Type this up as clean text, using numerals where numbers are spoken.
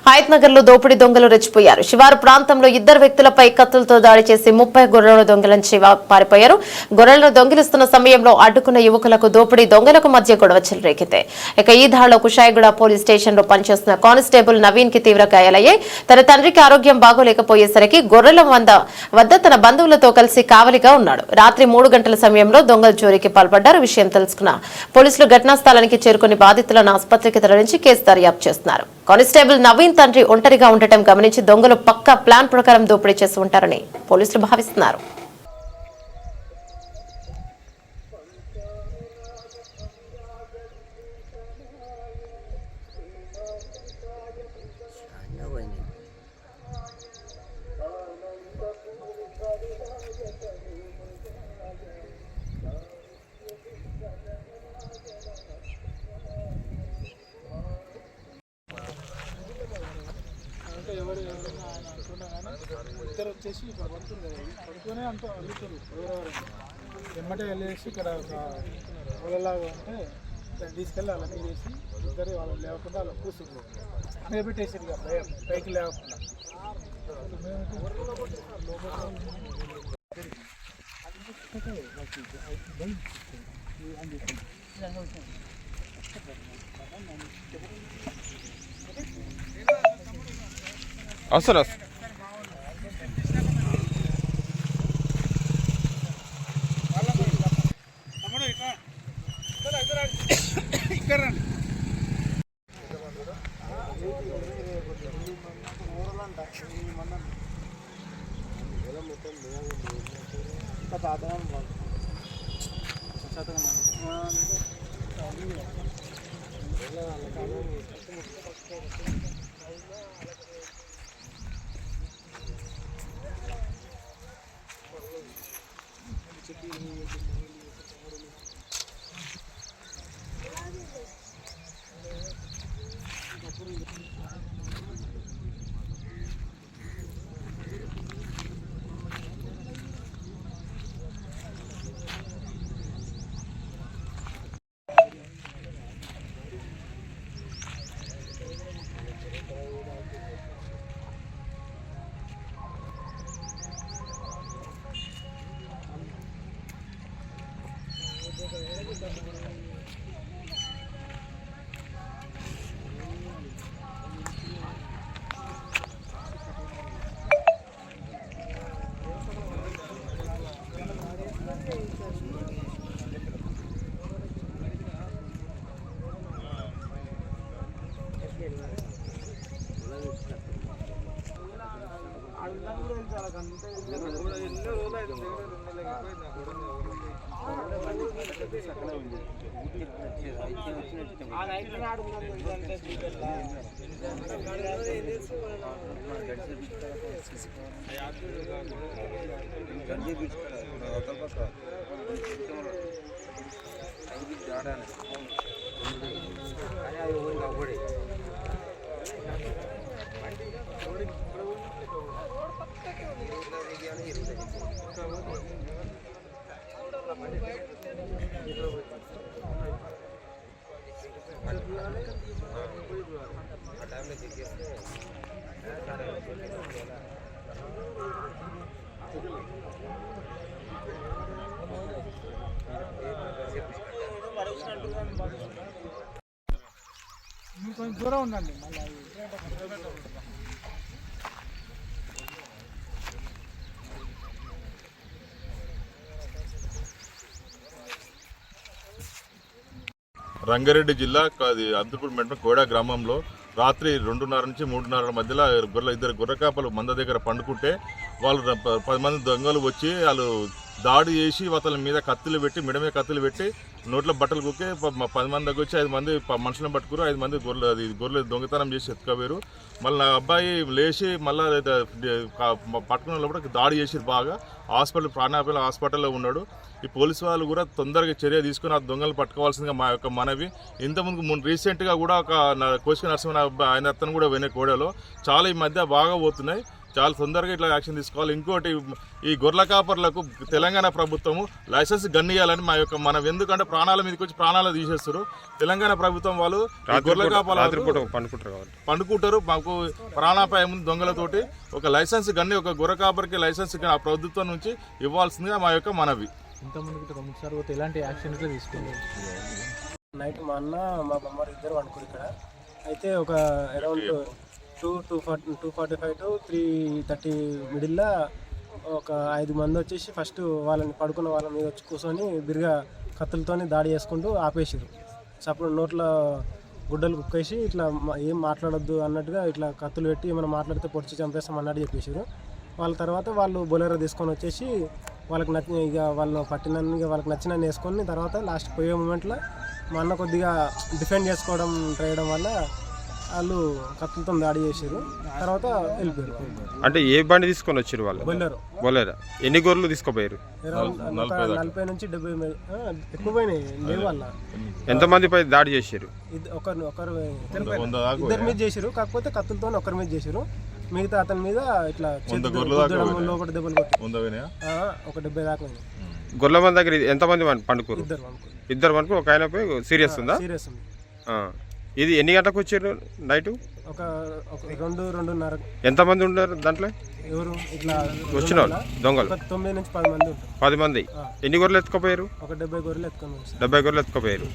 హయత్నగర్ లో దోపిడీ దొంగలు రెచ్చిపోయారు. శివారు ప్రాంతంలో ఇద్దరు వ్యక్తులపై కత్తులతో దాడి చేసి 30 గొర్రెలను దొంగిలించి పారిపోయారు. గొర్రెలను దొంగిలిస్తున్న సమయంలో అడ్డుకున్న యువకులకు దోపిడీ దొంగలకు మధ్య గొడవ చెలరేగితే ఇక ఈ దాడిలో కుషాయిగూడ పోలీస్ స్టేషన్ లో పనిచేస్తున్న కానిస్టేబుల్ నవీన్ కి తీవ్ర గాయాలయ్యాయి. తన తండ్రికి ఆరోగ్యం బాగోలేకపోయేసరికి గొర్రెల వద్ద తన బంధువులతో కలిసి కావలిగా ఉన్నాడు. రాత్రి 3 గంటల సమయంలో దొంగలు చోరీకి పాల్పడ్డారు. విషయం తెలుసుకున్న పోలీసులు ఘటనా స్థలానికి చేరుకుని బాధితులను ఆసుపత్రికి తరలించి కేసు దర్యాప్తు చేస్తున్నారు. కానిస్టేబుల్ నవీన్ తండ్రి ఒంటరిగా ఉండటం గమనించి దొంగలు పక్కా ప్లాన్ ప్రకారం దోపిడీ చేసి ఉంటారని పోలీసులు భావిస్తున్నారు. ఇద్దరు వచ్చేసి ఇక్కడ పడుతుంది కదా, పడుతూనే అంత అడుగుతారు ఎవరెవరు వెంబటే వెళ్ళేసి ఇక్కడ ఒక పొలలాగా ఉంటే దాన్ని తీసుకెళ్ళి అలా నీరేసి ఇద్దరు వాళ్ళు లేకుండా అలా కూర్చుంటారు. మీద పెట్టేసారు ఇక భయం పైకి లేకుండా. అవసరం ఇక్కడ రండి. కొంచెం దూరం ఉండండి. మళ్ళీ రంగారెడ్డి జిల్లా అంతపూర్ మండలం కోడా గ్రామంలో రాత్రి 2:30 నుంచి 3:30 మధ్యలో ఇద్దరు గొర్రెకాపలు మంద దగ్గర పండుకుంటే వాళ్ళు 10 మంది దొంగలు వచ్చి వాళ్ళు దాడి చేసి అతని మీద కత్తులు పెట్టి మిడమే కత్తులు పెట్టి నోట్లో బట్టలు కుక్కి 10 మంది దగ్గర వచ్చి 5 మంది మనుషులను పట్టుకురు. 5 మంది గొర్రెలు దొంగతనం చేసి ఎత్తుకోవేరు. మళ్ళీ నా అబ్బాయి లేచి మళ్ళీ పట్టుకున్న లోపల దాడి చేసి బాగా ప్రాణాపాయ హాస్పిటల్లో ఉన్నాడు. ఈ పోలీసు వాళ్ళు కూడా తొందరగా చర్య తీసుకుని ఆ దొంగలు పట్టుకోవాల్సిందిగా మా యొక్క మనవి. ఇంతకుముందు రీసెంట్గా కూడా ఒక కోసిక నరసింహ ఆయన అతను కూడా వెనక కోడలో చాలా ఈ మధ్య బాగా పోతున్నాయి. చాలా తొందరగా ఇట్లా యాక్షన్ తీసుకోవాలి. ఇంకోటి ఈ గొర్రెల కాపర్లకు తెలంగాణ ప్రభుత్వము లైసెన్స్ గన్నియాలని మా యొక్క మనం ఎందుకంటే ప్రాణాల మీదకి వచ్చి ప్రాణాలు తీసేస్తారు. తెలంగాణ ప్రభుత్వం వాళ్ళు గొర్రెల కాపాలు పండుకుంటారు. మాకు ప్రాణాపాయం ఉంది దొంగలతోటి. ఒక లైసెన్స్ కానీ ఒక గొర్రె కాపరికి లైసెన్స్ కానీ ఆ ప్రభుత్వం నుంచి ఇవ్వాల్సిందిగా మా యొక్క మనవి. ఇంతకుముందుకి ఎలాంటి యాక్షన్ ఇట్లా తీసుకోలేదు. నైట్ మా అన్న మా బొమ్మారు ఇద్దరు వండుకోరు ఇక్కడ. అయితే ఒక అరౌండ్ 2:45 to 3:30 మిడిల్లో ఒక 5 మంది వచ్చేసి ఫస్ట్ వాళ్ళని పడుకున్న వాళ్ళ మీద వచ్చి కూర్చొని బిరిగా కత్తులతోని దాడి చేసుకుంటూ ఆపేసారు. అప్పుడు నోట్లో గుడ్డలు కుక్కేసి ఇట్లా ఏం మాట్లాడొద్దు అన్నట్టుగా ఇట్లా కత్తులు పెట్టి ఏమైనా మాట్లాడితే పొడిచి చంపేస్తాం అన్నట్టు చెప్పేసారు. వాళ్ళ తర్వాత వాళ్ళు బొలెరో తీసుకొని వచ్చేసి వాళ్ళకి నచ్చిన ఇక వాళ్ళు పట్టినన్ని ఇక వాళ్ళకి నచ్చినన్ని వేసుకొని తర్వాత లాస్ట్ పోయే మూమెంట్లో మా అన్న కొద్దిగా డిఫెండ్ చేసుకోవడం ట్రై చేయడం వల్ల వాళ్ళు కత్తులతో దాడి చేశారు. తర్వాత వెళ్ళిపోయారు. అంటే ఏ బండి తీసుకొని వచ్చారు వాళ్ళు? బొలెరో. ఎన్ని గొర్రెలు తీసుకుపోయారు? 40 నుంచి 70 ఎక్కువ పోయినాయి లేవు. వాళ్ళ ఎంతమంది పై దాడి చేశారు? ఇద్దరి మీద చేశారు. కాకపోతే కత్తులతో ఒకరి మీద చేశారు. మిగతా అతని మీద ఇట్లా లోపల దెబ్బలు కొట్టి ఒక 70 దాకా. గొర్రెల మంది దగ్గర ఎంతమంది పండుకోరు? ఇద్దరు పండుకో. ఒక ఆయన సీరియస్ ఉందా? సీరియస్ ఉంది. ఇది ఎన్ని గంటలకు వచ్చారు? నైట్ ఒక 2-2:30. ఎంతమంది ఉన్నారు దాంట్లో? ఎవరు ఇట్లా వచ్చిన వాళ్ళు దొంగలు? 9 నుంచి 10 మంది ఉంటారు. 10 మంది. ఎన్ని గొర్రెలు ఎత్తుకుపోయారు? ఒక 70 గొర్రెలు ఎత్తుకొని. 70 గొర్రెలు ఎత్తుకుపోయారు.